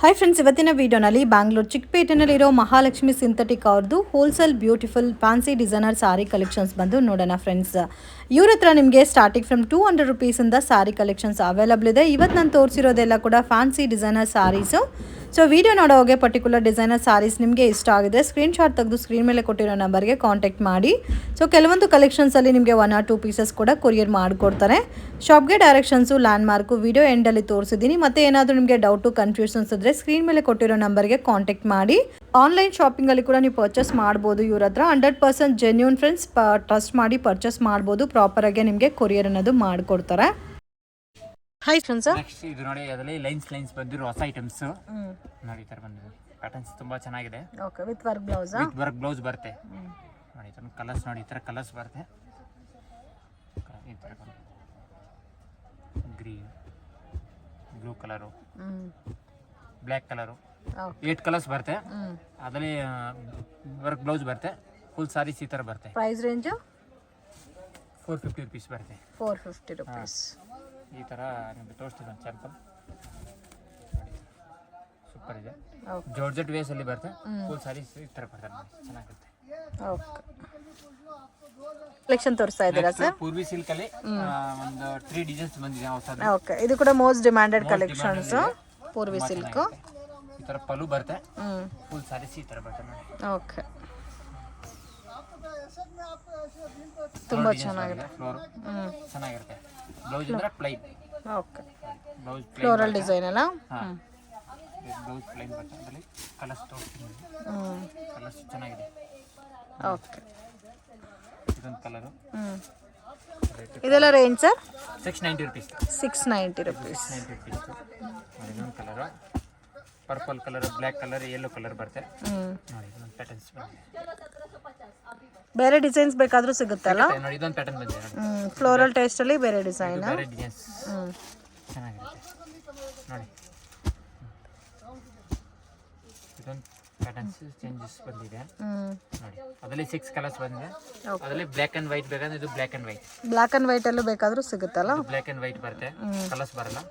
Hi friends, ಇವತ್ತಿನ ವಿಡಿಯೋನಲ್ಲಿ ಬ್ಯಾಂಗ್ಳೂರ್ ಚಿಕ್ಕಪೇಟೆನಲ್ಲಿರೋ ಮಹಾಲಕ್ಷ್ಮಿ ಸಿಂಥೆಟಿಕ್ ಅವ್ರದ್ದು wholesale beautiful fancy designer sari collections ಬಂದು ನೋಡೋಣ ಫ್ರೆಂಡ್ಸ್. ಇವ್ರ ಹತ್ರ ನಿಮಗೆ starting from 200 rupees sari collections available ಇದೆ. ಇವತ್ತು ನಾನು ತೋರಿಸಿರೋದೆಲ್ಲ ಕೂಡ fancy designer saris. So video ನೋಡೋವಾಗೆ ಪರ್ಟಿಕ್ಯುಲರ್ ಡಿಸೈನರ್ ಸಾರೀಸ್ ನಿಮಗೆ ಇಷ್ಟ ಆಗಿದೆ ಸ್ಕ್ರೀನ್ಶಾಟ್ ತೆಗೆದು ಸ್ಕ್ರೀನ್ ಮೇಲೆ ಕೊಟ್ಟಿರೋ ನಂಬರ್ಗೆ ಕಾಂಟ್ಯಾಕ್ಟ್ ಮಾಡಿ. ಸೊ ಕೆಲವೊಂದು ಕಲೆಕ್ಷನ್ಸಲ್ಲಿ ನಿಮಗೆ 1 or 2 pieces ಕೂಡ ಕೊರಿಯರ್ ಮಾಡಿಕೊಡ್ತಾರೆ. ಶಾಪ್ಗೆ ಡೈರೆಕ್ಷನ್ಸು ಲ್ಯಾಂಡ್ ಮಾರ್ಕು ವಿಡಿಯೋ ಎಂಡಲ್ಲಿ ತೋರಿಸಿದ್ದೀನಿ. ಮತ್ತೆ ಏನಾದರೂ ನಿಮಗೆ ಡೌಟು ಕನ್ಫ್ಯೂಷನ್ಸ್ ಇದ್ದರೆ ಸ್ಕ್ರೀನ್ ಮೇಲೆ ಕೊಟ್ಟಿರೋ ನಂಬರ್ಗೆ ಕಾಂಟ್ಯಾಕ್ಟ್ ಮಾಡಿ. ಆನ್ಲೈನ್ ಶಾಪಿಂಗಲ್ಲಿ ಕೂಡ ನೀವು ಪರ್ಚೇಸ್ ಮಾಡ್ಬೋದು. ಇವ್ರ ಹತ್ರ 100% ಜೆನ್ಯೂನ್ ಫ್ರೆಂಡ್ಸ್, ಟ್ರಸ್ಟ್ ಮಾಡಿ ಪರ್ಚೇಸ್ ಮಾಡ್ಬೋದು. ಪ್ರಾಪರಾಗಿ ನಿಮಗೆ ಕೊರಿಯರ್ ಅನ್ನೋದು ಮಾಡಿಕೊಡ್ತಾರೆ. ಹಾಯ್ ಫ್ರೆಂಡ್ಸ್, ನೆಕ್ಸ್ಟ್ ಇದು ನೋಡಿ, ಅದರಲ್ಲಿ ಲೈನ್ಸ್ ಬಂದಿರೋ ಹೊಸ ಐಟಮ್ಸ್ ನೋಡಿ. ಈ ತರ ಬಂದಿದೆ, ಪ್ಯಾಟರ್ನ್ಸ್ ತುಂಬಾ ಚೆನ್ನಾಗಿದೆ. Okay, with work blouse, with work blouse ಬರುತ್ತೆ ನೋಡಿ. ಈ ತರ ಕಲರ್ಸ್ ನೋಡಿ, ಈ ತರ ಕಲರ್ಸ್ ಬರುತ್ತೆ. ಈ ತರ green, blue colour, black colour, 8 colours ಬರುತ್ತೆ. ಅದರಲ್ಲಿ ವರ್ಕ್ ಬ್ಲೌಸ್ ಬರುತ್ತೆ. ಫುಲ್ ಸಾರೀಸ್ ಈ ತರ ಬರುತ್ತೆ. ಪ್ರೈಸ್ ರೇಂಜ್ 450 rupees ಬರುತ್ತೆ. 450 rupees. ಈ ತರ ನಿಮಗೆ ತೋರಿಸ್ತೀನಿ ಒಂದು ಸ್ಯಾಂಪಲ್. ಸೂಪರ್ ಇದೆ. ಜಾರ್ಜೆಟ್ ವೇಸ್ ಅಲ್ಲಿ ಬರುತ್ತೆ. ಫುಲ್ ಸಾರೀಸ್ ಈ ತರ ಬರುತ್ತೆ, ಚೆನ್ನಾಗಿರುತ್ತೆ. ಓಕೆ, ಕಲೆಕ್ಷನ್ ತೋರಿಸ್ತಾ ಇದ್ದೀರಾ ಸರ್? ಪೂರ್ವಿ ಸಿಲ್ಕ್ ಅಲ್ಲಿ ಒಂದು 3 ಡಿಸೈನ್ಸ್ ಬಂದಿದೆ ಹೊಸದು. ಓಕೆ, ಇದು ಕೂಡ most demanded collections. Purvi silk ಈ ತರ ಪಲ್ಲು ಬರುತ್ತೆ. ಫುಲ್ ಸಾರೀಸ್ ಈ ತರ ಬರುತ್ತೆ. ಓಕೆ, ತುಂಬಾ ಚೆನ್ನಾಗಿದೆ. ಫ್ಲೋರ್ ಚೆನ್ನಾಗಿರುತ್ತೆ. ಬ್ಲೌಸ್ ಅಂದ್ರೆ plain. Okay, blouse floral design ಅಲ್ಲ? ಬ್ಲೌಸ್ ಪ್ಲೈನ್ ಬರುತ್ತೆ. ಅದರಲ್ಲಿ ಕಲರ್ಸ್ ತೋರಿಸ್ತೀನಿ. ಕಲರ್ಸ್ ಚೆನ್ನಾಗಿದೆ. ಓಕೆ, ಇದೊಂದು ಕಲರು. ಇದೆಲ್ಲ range sir? 690 rupees. 690 rupees. 690 rupees. ಇದೊಂದು colour, purple colour, black colour, yellow colour ಬರುತ್ತೆ ನೋಡಿ. ಇದೊಂದು ಪ್ಯಾಟರ್ನ್ಸ್ ಬಂದಿದೆ. ಬೇರೆ ಡಿಸೈನ್ಸ್ ಬೇಕಾದ್ರೂ ಸಿಗುತ್ತಲ್ಲ ನೋಡಿ. ಇದೊಂದು ಪ್ಯಾಟರ್ನ್ ಬಂದಿದೆ. ಫ್ಲೋರಲ್ ಟೇಸ್ಟ್ ಅಲ್ಲಿ ಬೇರೆ ಡಿಸೈನ್. ಬೇರೆ ಡಿಸೈನ್ಸ್ ಚೆನ್ನಾಗಿರುತ್ತೆ ನೋಡಿ. ಇದೊಂದು ಪ್ಯಾಟರ್ನ್ಸ್ ಚೇಂಜಸ್ ಬಂದಿದೆ ನೋಡಿ. ಅದರಲ್ಲಿ 6 ಕಲರ್ಸ್ ಬಂದಿದೆ. ಅದರಲ್ಲಿ ಬ್ಲ್ಯಾಕ್ ಅಂಡ್ ವೈಟ್ ಬೇಕಂದ್ರೆ ಇದು black and white. Black and white ಅಲ್ಲೂ ಬೇಕಾದ್ರೂ ಸಿಗುತ್ತಲ್ಲ? ಬ್ಲ್ಯಾಕ್ ಅಂಡ್ ವೈಟ್ ಬರುತ್ತೆ, ಕಲರ್ಸ್ ಬರಲ್ಲ.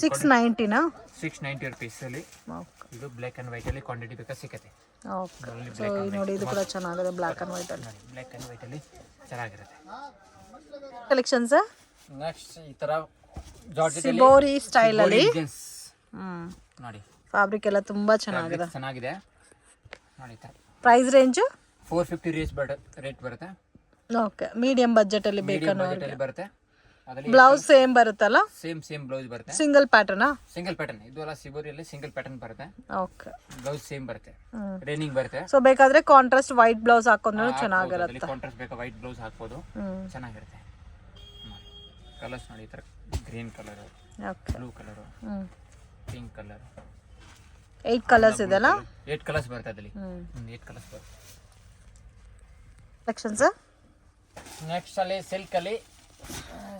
690 ನಾ? 690 rupees ಅಲ್ಲಿ ಇದು ಬ್ಲ್ಯಾಕ್ ಅಂಡ್ ವೈಟ್ ಅಲ್ಲಿ ಕ್ವಾಂಟಿಟಿ ಬೇಕಾ ಸಿಗುತ್ತೆ. ಓಕೆ, ಸೊ ನೋಡಿ ಇದು ಕೂಡ ಚೆನ್ನಾಗಿದೆ ಬ್ಲ್ಯಾಕ್ ಅಂಡ್ ವೈಟ್ ಅಲ್ಲಿ. ಬ್ಲ್ಯಾಕ್ ಅಂಡ್ ವೈಟ್ ಅಲ್ಲಿ ಚೆನ್ನಾಗಿರುತ್ತೆ ಕಲೆಕ್ಷನ್ಸ್. ನೆಕ್ಸ್ಟ್ ಈ ತರ ಜಾರ್ಜೆಟ್ ಸಿಬೋರಿ ಸ್ಟೈಲ್ ಅಲ್ಲಿ ನೋಡಿ. ಫ್ಯಾಬ್ರಿಕ್ ಎಲ್ಲ ತುಂಬಾ ಚೆನ್ನಾಗಿದೆ ಚೆನ್ನಾಗಿದೆ ನೋಡಿ. ಈ ತರ ಪ್ರೈಸ್ ರೇಂಜ್ 450 ರೇಟ್ ಬರುತ್ತೆ. ಓಕೆ, ಮೀಡಿಯಂ ಬಜೆಟ್ ಅಲ್ಲಿ ಬೇಕಾದ್ರೆ ಬರುತ್ತೆ. ಅದರಲ್ಲಿ ಬ್ಲೌಸ್ ಸೇಮ್ ಬರುತ್ತಲ್ಲ? ಸೇಮ್ ಬ್ಲೌಸ್ ಬರುತ್ತೆ. Single pattern? Single pattern. ಇದು ಎಲ್ಲ ಸಿಬೋರಿಯಲ್ಲಿ ಸಿಂಗಲ್ ಪ್ಯಾಟರ್ನ್ ಬರುತ್ತೆ. ಓಕೆ, ಬ್ಲೌಸ್ ಸೇಮ್ ಬರುತ್ತೆ, ರೈನಿಂಗ್ ಬರುತ್ತೆ. ಸೊ ಬೇಕಾದ್ರೆ ಕಾಂಟ್ರಾಸ್ಟ್ ವೈಟ್ ಬ್ಲೌಸ್ ಹಾಕೊಂಡ್ರು ಚೆನ್ನಾಗಿರುತ್ತೆ. ಕಾಂಟ್ರಾಸ್ಟ್ ಬೇಕಾ ವೈಟ್ ಬ್ಲೌಸ್ ಹಾಕ್ಬೋದು, ಚೆನ್ನಾಗಿರುತ್ತೆ. ಕಲರ್ಸ್ ನೋಡಿ. ಈ ತರ green colour, blue colour, pink colour, 8 colours ಇದೆಲ್ಲ? 8 ಕಲರ್ಸ್ ಬರುತ್ತೆ ಅದರಲ್ಲಿ. 8 ಕಲರ್ಸ್ ಬರುತ್ತೆ. ಕಲೆಕ್ಷನ್ಸ್ ನೆಕ್ಸ್ಟ್ ಅಲ್ಲಿ ಸಿಲ್ಕ್ ಅಲ್ಲಿ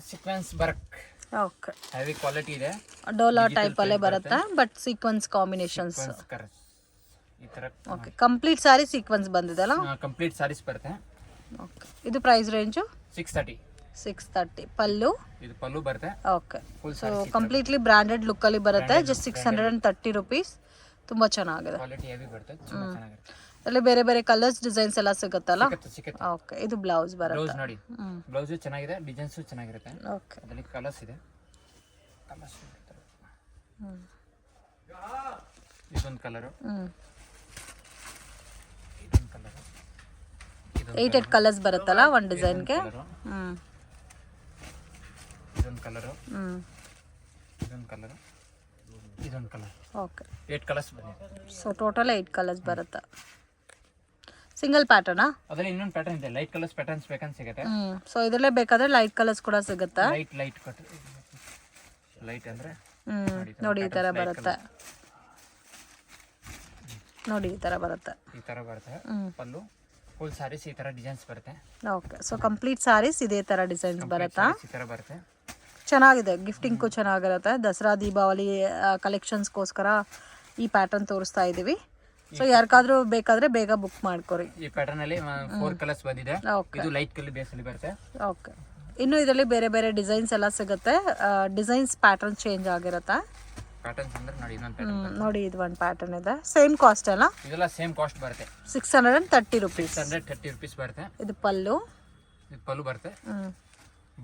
sequence work. Okay, heavy quality ಇದೆ. ಡೋಲಾ ಟೈಪ್ ಅಲ್ಲೇ ಬರುತ್ತೆ, ಬಟ್ ಸೀಕ್ವೆನ್ಸ್ ಕಾಂಬಿನೇಷನ್ಸ್. ಈ ತರ ಓಕೆ, ಕಂಪ್ಲೀಟ್ ಸಾರಿ ಸೀಕ್ವೆನ್ಸ್ ಬಂದಿದೆಲ್ಲ? ಕಂಪ್ಲೀಟ್ ಸಾರೀಸ್ ಬರುತ್ತೆ. ಓಕೆ, ಇದು ಪ್ರೈಸ್ ರೇಂಜ್ 630. ಪಲ್ಲು, ಇದು ಪಲ್ಲು ಬರುತ್ತೆ. Okay, so completely branded look ಅಲ್ಲಿ ಬರುತ್ತೆ. Just 630 rupees. ತುಂಬಾ ಚೆನ್ನಾಗಿದೆ, ಕ್ವಾಲಿಟಿ ಹೆವಿ ಬರುತ್ತೆ, ತುಂಬಾ ಚೆನ್ನಾಗಿರುತ್ತೆ. ಅಲ್ಲಿ ಬೇರೆ ಬೇರೆ ಕಲರ್ಸ್ ಡಿಸೈನ್ಸ್ ಎಲ್ಲ ಸಿಗುತ್ತಲ್ಲ? ಸಿಗುತ್ತೆ. ಓಕೆ, ಇದು ಬ್ಲೌಸ್ ಬರುತ್ತೆ. ಬ್ಲೌಸ್ ನೋಡಿ, ಬ್ಲೌಸ್ ಚೆನ್ನಾಗಿದೆ, ಡಿಸೈನ್ಸ್ ಚೆನ್ನಾಗಿರುತ್ತೆ. ಓಕೆ, ಅದರಲ್ಲಿ ಕಲರ್ಸ್ ಇದೆ. ಕಲರ್ಸ್ ಇದೊಂದು ಕಲರ್, ಇದೊಂದು ಕಲರ್, 8 ಕಲರ್ಸ್ ಬರುತ್ತಲ್ಲ ಒಂದು ಡಿಸೈನ್ಗೆ? ಇದೊಂದು ಕಲರ್, ಇದೊಂದು ಕಲರ್, ಇದೊಂದು ಕಲರ್. ಓಕೆ, 8 ಕಲರ್ಸ್ ಬಂದಿದೆ. ಸೊ ಟೋಟಲ್ 8 ಕಲರ್ಸ್ ಬರುತ್ತೆ. ಸಿಂಗಲ್ ಪ್ಯಾಟರ್ನಾ? ಅದರಲ್ಲಿ ಇನ್ನೊಂದು ಪ್ಯಾಟರ್ನ್ ಇದೆ. ಲೈಟ್ ಕಲರ್ಸ್ ಪ್ಯಾಟರ್ನ್ಸ್ ಬೇಕಂತ ಸಿಗುತ್ತೆ. ಸೊ ಇದರಲ್ಲೇ ಬೇಕಾದ್ರೆ ಲೈಟ್ ಕಲರ್ಸ್ ಕೂಡ ಸಿಗುತ್ತಾ? ಲೈಟ್ ಕಟ್, ಲೈಟ್ ಅಂದ್ರೆ ನೋಡಿ ಈ ತರ ಬರುತ್ತೆ. ನೋಡಿ ಈ ತರ ಬರುತ್ತೆ. ಈ ತರ ಬರುತ್ತೆ ಪಲ್ಲು. ಫುಲ್ ಸಾರೀಸ್ ಈ ತರ ಡಿಸೈನ್ಸ್ ಬರುತ್ತೆ. ಓಕೆ, ಸೊ ಕಂಪ್ಲೀಟ್ ಸಾರೀಸ್ ಇದೇ ತರ ಡಿಸೈನ್ಸ್ ಬರುತ್ತಾ? ಈ ತರ ಬರುತ್ತೆ. ಚೆನ್ನಾಗಿದೆ, ಗಿಫ್ಟಿಂಗ್ಗೂ ಚೆನ್ನಾಗಿರುತ್ತೆ. ದಸರಾ ದೀಪಾವಳಿ ಕಲೆಕ್ಷನ್ಸ್ಗೋಸ್ಕರ ಈ ಪ್ಯಾಟರ್ನ್ ತೋರಿಸ್ತಾ ಇದ್ದೀವಿ. ಸೊ ಯಾರಿಗಾದ್ರೂ ಬೇಕಾದ್ರೆ ಬೇಗ ಬುಕ್ ಮಾಡ್ಕೊರಿ. ಈ ಪ್ಯಾಟರ್ನ್ ಅಲ್ಲಿ 4 ಕಲರ್ಸ್ ಬಂದಿದೆ. ಇದು ಲೈಟ್ ಕಲರ್ ಬೇಸ್ ಅಲ್ಲಿ ಬರುತ್ತೆ. ಓಕೆ, ಇನ್ನು ಇದರಲ್ಲಿ ಬೇರೆ ಬೇರೆ ಡಿಸೈನ್ಸ್ ಎಲ್ಲ ಸಿಗುತ್ತೆ. ಡಿಸೈನ್ಸ್ ಪ್ಯಾಟರ್ನ್ ಚೇಂಜ್ ಆಗಿರುತ್ತೆ. ಪ್ಯಾಟರ್ನ್ಸ್ ಅಂದ್ರೆ ನೋಡಿ ಇನ್ನೊಂದು ಪ್ಯಾಟರ್ನ್ ನೋಡಿ ಇದು ಒಂದು ಪ್ಯಾಟರ್ನ್ ಇದೆ, ಸೇಮ್ ಕಾಸ್ಟ್ ಅಲ್ಲ? ಇದೆಲ್ಲ ಸೇಮ್ ಕಾಸ್ಟ್ ಬರುತ್ತೆ, 630 ರುಪೀಸ್. 630 ರುಪೀಸ್ ಬರುತ್ತೆ. ಇದು ಪಲ್ಲು, ಇದು ಪಲ್ಲು ಬರುತ್ತೆ.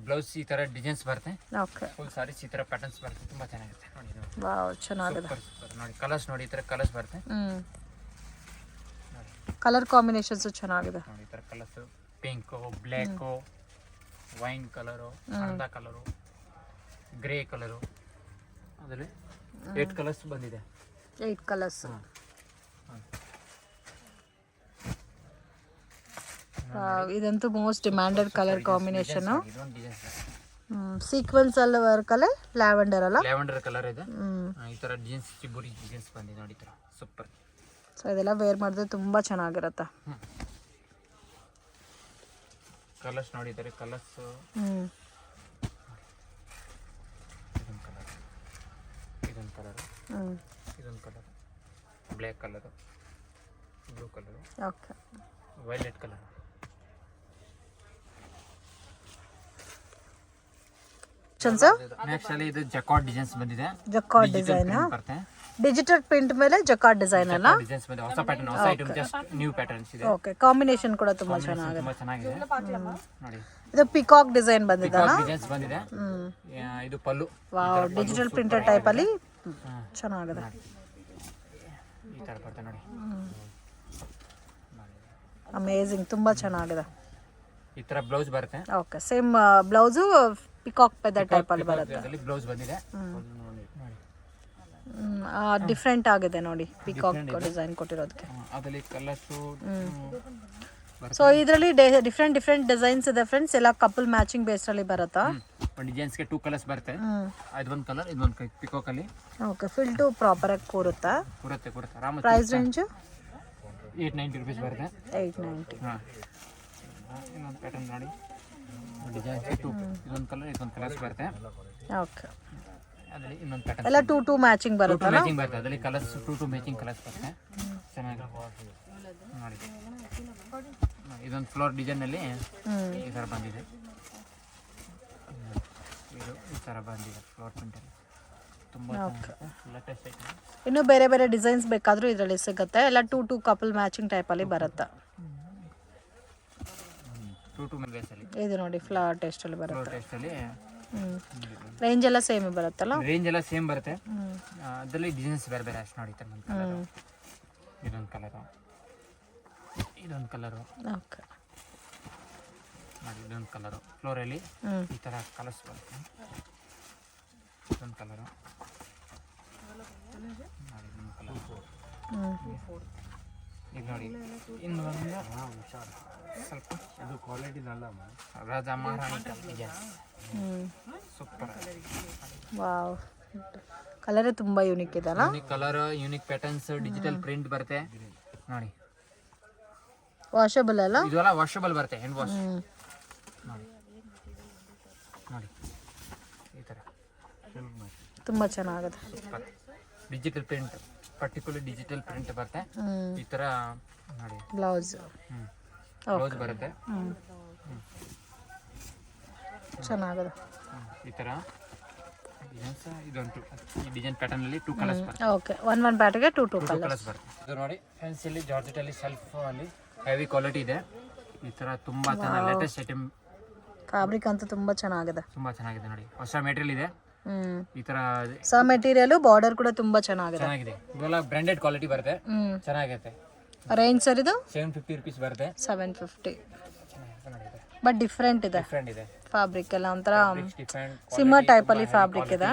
ಬ್ಲೌಸ್ ಈ ತರ ಡಿಸೈನ್ಸ್ ಬರುತ್ತೆ. ಓಕೆ. ಫುಲ್ ಸಾರೀಸ್ ಈ ತರ ಪ್ಯಾಟರ್ನ್ಸ್ ಬರುತ್ತೆ, ತುಂಬಾ ಚೆನ್ನಾಗಿರುತ್ತೆ ನೋಡಿ. ವಾವ್, ಚೆನ್ನಾಗಿದೆ. ನೋಡಿ ಕಲರ್ಸ್ ನೋಡಿ, ಈ ತರ ಕಲರ್ಸ್ ಬರುತ್ತೆ. ಕಲರ್ ಕಾಂಬಿನೇಷನ್ಸ್ ಚೆನ್ನಾಗಿದೆ ನೋಡಿ. ಈ ತರ colours pink, black, wine colour, ಅರ್ಧ ಕಲರು, ಗ್ರೇ ಕಲರು, ಅದರಲ್ಲಿ 8 ಕಲರ್ಸ್ ಬಂದಿದೆ. 8 ಕಲರ್ಸ್. ಇದಂತೂ most demanded colour combination. Sequins ಅಲ್ಲಿ ವರ್ಕ್ ಅಲ್ಲ, ಲ್ಯಾವೆಂಡರ್ ಅಲ್ಲ? ಲ್ಯಾವೆಂಡರ್ ಕಲರ್ ಇದೆ. ಈ ತರ ಡಿಸೈನ್ಸ್ ಚಿಬ್ಬುರಿ ಡಿಸೈನ್ಸ್ ಬಂದಿದೆ ನೋಡಿ, ಈ ತರ ಸೂಪರ್. ಸೊ ಇದೆಲ್ಲ ವೇರ್ ಮಾಡಿದ್ರೆ ತುಂಬಾ ಚೆನ್ನಾಗಿರುತ್ತೆ. ಕಲರ್ಸ್ ನೋಡಿ, ಈ ತರ ಕಲರ್ಸ್. ಇದೊಂದು ಕಲರ್, ಇದೊಂದು colour, black colour, blue colour, okay, violet colour. Next ಅಲ್ಲಿ ಇದು ಜಕಾರ್ಡ್ ಡಿಸೈನ್ಸ್ ಬಂದಿದೆ. ಜಕಾರ್ಡ್ ಡಿಸೈನ್ ಬರುತ್ತೆ, ಡಿಜಿಟಲ್ ಪ್ರಿಂಟ್ ಮೇಲೆ ಜಕಾರ್ಡ್ ಡಿಸೈನ್ ಅಲ್ಲ? ಡಿಸೈನ್ಸ್ ಬಂದಿದೆ, ಹೊಸ ಪ್ಯಾಟರ್ನ್, ಹೊಸ ಐಟಮ್, ಜಸ್ಟ್ ನ್ಯೂ ಪ್ಯಾಟರ್ನ್ಸ್ ಇದೆ. ಓಕೆ, ಕಾಂಬಿನೇಷನ್ ಕೂಡ ತುಂಬಾ ಚೆನ್ನಾಗಿದೆ. ತುಂಬಾ ಚೆನ್ನಾಗಿದೆ ನೋಡಿ. ಇದು ಪಿಕಾಕ್ ಡಿಸೈನ್ ಬಂದಿದೆ ಅಲ್ಲ? ಡಿಸೈನ್ಸ್ ಬಂದಿದೆ. ಇದು ಪಲ್ಲು. ವಾವ್, ಡಿಜಿಟಲ್ ಪ್ರಿಂಟರ್ ಟೈಪ್ ಅಲ್ಲಿ ಚೆನ್ನಾಗಿದೆ. ಈ ತರ ಬರುತ್ತೆ ನೋಡಿ, ಅಮೇಜಿಂಗ್, ತುಂಬಾ ಚೆನ್ನಾಗಿದೆ. ಈ ತರ ಬ್ಲೌಸ್ ಬರುತ್ತೆ. Okay, same blouse peacock feather type ಅಲ್ಲಿ ಬರುತ್ತೆ. ಅದರಲ್ಲಿ ಬ್ಲೌಸ್ ಬಂದಿದೆ. ಡಿಫ್ರೆಂಟ್ ಆಗಿದೆ ನೋಡಿ, ಪಿಕಾಕ್ ಡಿಸೈನ್ ಕೊಟ್ಟಿರೋದಕ್ಕೆ. ಅದರಲ್ಲಿ ಕಲರ್ಸ್. ಸೊ ಇದರಲ್ಲಿ ಡಿಫ್ರೆಂಟ್ ಡಿಸೈನ್ಸ್ ಇದೆ ಫ್ರೆಂಡ್ಸ್, ಎಲ್ಲ ಕಪಲ್ ಮ್ಯಾಚಿಂಗ್ ಬೇಸ್ ಅಲ್ಲಿ ಬರುತ್ತಾ? ಡಿಸೈನ್ಸ್ ಗೆ 2 ಕಲರ್ಸ್ ಬರುತ್ತೆ. ಇದೊಂದು ಕಲರ್, ಇದೊಂದು ಪಿಕಾಕ್ ಅಲ್ಲಿ. ಓಕೆ, ಫಿಲ್ ಟು ಪ್ರಾಪರ್ ಆಗಿ ಕೂರುತ್ತಾ? ಕೂರುತ್ತೆ. ಆರಾಮ. ಪ್ರೈಸ್ ರೇಂಜ್ 890 ರುಪೀಸ್ ಬರುತ್ತೆ. 890. ಇನ್ನೊಂದು ಪ್ಯಾಟರ್ನ್ ನೋಡಿ, ಡಿಸೈನ್ಸ್ ಗೆ 2, ಇದೊಂದು ಕಲರ್, ಇದೊಂದು ಕಲರ್ಸ್ ಬರುತ್ತೆ. ಓಕೆ, ಅದರಲ್ಲಿ ಇನ್ನೊಂದು ಪ್ಯಾಟರ್ನ್ ಎಲ್ಲ 2 ಮ್ಯಾಚಿಂಗ್ ಬರುತ್ತೆ. ಮ್ಯಾಚಿಂಗ್ ಬರುತ್ತೆ, ಅದರಲ್ಲಿ ಕಲರ್ಸ್ 2 ಮ್ಯಾಚಿಂಗ್ ಕಲರ್ಸ್ ಬರುತ್ತೆ. ಚೆನ್ನಾಗಿ ನೋಡಿ. ಇದೊಂದು ಫ್ಲೋರ್ ಡಿಸೈನ್ ಅಲ್ಲಿ ಈ ತರ ಬಂದಿದೆ. ಇದು ಈ ತರ ಬಂದಿದೆ ಫ್ಲೋರ್ ಪ್ರಿಂಟ್ ಅಲ್ಲಿ, ತುಂಬಾ ಲೇಟೆಸ್ಟ್ ಐಟಮ್. ಇನ್ನು ಬೇರೆ ಬೇರೆ ಡಿಸೈನ್ಸ್ ಬೇಕಾದ್ರೂ ಇದರಲ್ಲಿ ಸಿಗುತ್ತೆ, ಎಲ್ಲ 2 ಕಪಲ್ ಮ್ಯಾಚಿಂಗ್ ಟೈಪ್ ಅಲ್ಲಿ ಬರುತ್ತೆ. 2 ಬೇಸ್ ಅಲ್ಲಿ ಇದು ನೋಡಿ, ಫ್ಲವರ್ ಟೇಸ್ಟ್ ಅಲ್ಲಿ ಬರುತ್ತೆ. ಫ್ಲೋರ್ ಟೇಸ್ಟ್ ಅಲ್ಲಿ ರೇಂಜ್ ಎಲ್ಲ ಸೇಮ್ ಬರುತ್ತಲ್ಲ? ರೇಂಜ್ ಎಲ್ಲ ಸೇಮ್ ಬರುತ್ತೆ. ಅದರಲ್ಲಿ ಡಿಸೈನ್ಸ್ ಬೇರೆ ಬೇರೆ ಅಷ್ಟು ನೋಡಿ. ಇದೊಂದು ಕಲರು, ಇದೊಂದು ಕಲರು, ಓಕೆ, ನೋಡಿ ಇದೊಂದು ಕಲರು. ಫ್ಲೋರಲ್ಲಿ ಈ ಥರ ಕಲರ್ಸ್ ಬರುತ್ತೆ. ಇದೊಂದು ಕಲರು, ನೋಡಿ ಇದೊಂದು ಕಲರ್. ಇದು ನೋಡಿ, ಇನ್ನು ಒಂದು ಸ್ವಲ್ಪ ಇದು ಕ್ವಾಲಿಟಿ ಅಲ್ಲ, ರಾಜಾ ಮಹಾರಾಣಿ ಡಿಸೈನ್ಸ್. ಸೂಪರ್. ವಾವ್, ಕಲರ್ ತುಂಬಾ ಯೂನಿಕ್ ಇದೆ ಅಲ್ಲ? Unique colour, unique patterns, digital print ಬರುತ್ತೆ ನೋಡಿ. ವಾಷಬಲ್ ಅಲ್ಲ? ಇದೆಲ್ಲ ವಾಷಬಲ್ ಬರುತ್ತೆ, ಹ್ಯಾಂಡ್ ವಾಶ್. ನೋಡಿ ನೋಡಿ, ಈ ಥರ ತುಂಬಾ ಚೆನ್ನಾಗಿದೆ. Super. Digital print, particular digital print ಬರುತ್ತೆ. ಈ ಥರ ನೋಡಿ, ಬ್ಲೌಸ್ ಬ್ಲೌಸ್ ಬರುತ್ತೆ. ಚೆನ್ನಾಗಿದೆ. ಈ ಥರ ಡಿಸೈನ್ಸ್. ಇದೊಂದು ಈ ಡಿಸೈನ್ ಪ್ಯಾಟರ್ನ್ ಅಲ್ಲಿ 2 ಕಲರ್ಸ್ ಬರುತ್ತೆ. ಓಕೆ, ಒನ್ ಪ್ಯಾಟರ್ಗೆ 2 ಕಲರ್ಸ್ ಬರುತ್ತೆ. ಇದು ನೋಡಿ, ಫ್ಯಾನ್ಸಿಯಲ್ಲಿ ಜಾರ್ಜೆಟ್ ಅಲ್ಲಿ ಸೆಲ್ಫ್ ಅಲ್ಲಿ ಹೆವಿ ಕ್ವಾಲಿಟಿ ಇದೆ. ಈ ಥರ ತುಂಬಾ ಚೆನ್ನಾಗಿ ಲೇಟೆಸ್ಟ್ ಐಟಮ್. ಫ್ಯಾಬ್ರಿಕ್ ಅಂತೂ ತುಂಬಾ ಚೆನ್ನಾಗಿದೆ. ತುಂಬಾ ಚೆನ್ನಾಗಿದೆ ನೋಡಿ, ಹೊಸ ಮೆಟೀರಿಯಲ್ ಇದೆ. ಈ ತರ ಹೊಸ ಮೆಟೀರಿಯಲ್, ಬಾರ್ಡರ್ ಕೂಡ ತುಂಬಾ ಚೆನ್ನಾಗಿದೆ. ಇದೆಲ್ಲ ಬ್ರಾಂಡೆಡ್ ಕ್ವಾಲಿಟಿ ಬರುತ್ತೆ, ಚೆನ್ನಾಗಿರುತ್ತೆ. ರೇಂಜ್ ಸರ್ ಇದು 750 ರುಪೀಸ್ ಬರುತ್ತೆ. 750. ಬಟ್ ಡಿಫ್ರೆಂಟ್ ಇದೆ ಫ್ಯಾಬ್ರಿಕ್ ಎಲ್ಲ, ಒಂಥರ ಸಿಮ್ಮರ್ ಟೈಪ್ ಅಲ್ಲಿ ಫ್ಯಾಬ್ರಿಕ್ ಇದೆ.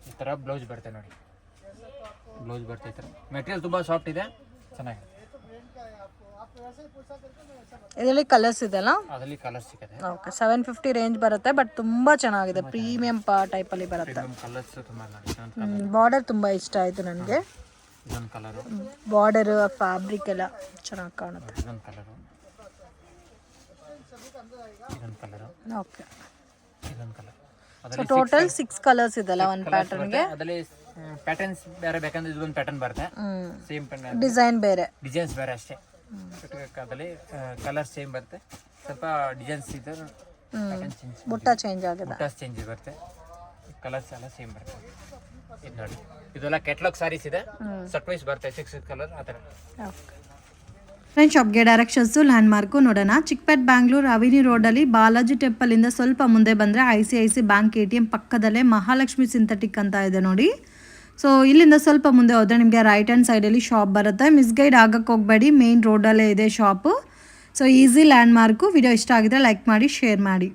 ಈ ತರ ಬ್ಲೌಸ್ ಬರುತ್ತೆ ನೋಡಿ, ಬ್ಲೌಸ್ ಬರುತ್ತೆ. ಈ ತರ ಮೆಟೀರಿಯಲ್ ತುಂಬಾ ಸಾಫ್ಟ್ ಇದೆ, ಚೆನ್ನಾಗಿದೆ. ಇದರಲ್ಲಿ ಕಲರ್ಸ್ ಇದೆಲ್ಲ? ಅದರಲ್ಲಿ ಕಲರ್ಸ್ ಸಿಗುತ್ತೆ. ಓಕೆ, 750 ರೇಂಜ್ ಬರುತ್ತೆ, ಬಟ್ ತುಂಬಾ ಚೆನ್ನಾಗಿದೆ, ಪ್ರೀಮಿಯಂ ಟೈಪ್ ಅಲ್ಲಿ ಬರುತ್ತೆ. ಕಲರ್ಸ್ ತುಂಬಾ ಬಾರ್ಡರ್ ತುಂಬಾ ಇಷ್ಟ ಆಯ್ತು ನನಗೆ. ಇದೊಂದು ಕಲರ್, ಬಾರ್ಡರ್, ಫ್ಯಾಬ್ರಿಕ್ ಎಲ್ಲ ಚೆನ್ನಾಗಿ ಕಾಣುತ್ತೆ. ಇದೊಂದು ಕಲರ್, ಇದೊಂದು ಕಲರ್, ಓಕೆ. ಇದೊಂದು ಕಲರ್. ಸೊ ಟೋಟಲ್ 6 ಕಲರ್ಸ್ ಇದೆಲ್ಲ ಒಂದು ಪ್ಯಾಟರ್ನ್ ಗೆ. ಅದರಲ್ಲಿ ಪ್ಯಾಟರ್ನ್ಸ್ ಬೇರೆ ಬೇಕಂದ್ರೆ ಇದೊಂದು ಪ್ಯಾಟರ್ನ್ ಬರುತ್ತೆ, ಸೇಮ್ ಡಿಸೈನ್ ಬೇರೆ, ಡಿಸೈನ್ಸ್ ಬೇರೆ ಅಷ್ಟೇ. ಅದರಲ್ಲಿ ಕಲರ್ ಸೇಮ್ ಬರುತ್ತೆ, ಸ್ವಲ್ಪ ಡಿಸೈನ್ಸ್ ಇದೆ, ಬುಟ್ಟ ಚೇಂಜ್ ಆಗಿದೆ, ಬುಟ್ಟ ಚೇಂಜ್ ಬರುತ್ತೆ, ಕಲರ್ಸ್ ಎಲ್ಲ ಸೇಮ್ ಬರ್ತದೆ. ಇದು ನೋಡಿ, ಇದೆಲ್ಲ ಕೆಟ್ಲಾಗ್ ಸಾರೀಸ್ ಇದೆ, ಸೆಟ್ ವೈಸ್ ಬರ್ತದೆ 6 ಕಲರ್ ಆ ಥರ. ಫ್ರೆಂಡ್ ಶಾಪ್ಗೆ ಡೈರೆಕ್ಷನ್ಸು ಲ್ಯಾಂಡ್ಮಾರ್ಕು ನೋಡೋಣ. ಚಿಕ್ಕಪೇಟ್ ಬ್ಯಾಂಗ್ಳೂರು ಅವಿನಿ ರೋಡಲ್ಲಿ ಬಾಲಾಜಿ ಟೆಂಪಲಿಂದ ಸ್ವಲ್ಪ ಮುಂದೆ ಬಂದರೆ ICICI ಬ್ಯಾಂಕ್ ATM ಪಕ್ಕದಲ್ಲೇ ಮಹಾಲಕ್ಷ್ಮಿ ಸಿಂಥೆಟಿಕ್ ಅಂತ ಇದೆ ನೋಡಿ. ಸೊ ಇಲ್ಲಿಂದ ಸ್ವಲ್ಪ ಮುಂದೆ ಹೋದರೆ ನಿಮಗೆ ರೈಟ್ ಹ್ಯಾಂಡ್ ಸೈಡಲ್ಲಿ ಶಾಪ್ ಬರುತ್ತೆ. ಮಿಸ್ಗೈಡ್ ಆಗಕ್ಕೆ ಹೋಗಬೇಡಿ, ಮೇನ್ ರೋಡಲ್ಲೇ ಇದೆ shop. So easy landmark. Video ಇಷ್ಟ ಆಗಿದ್ರೆ ಲೈಕ್ ಮಾಡಿ, ಶೇರ್ ಮಾಡಿ.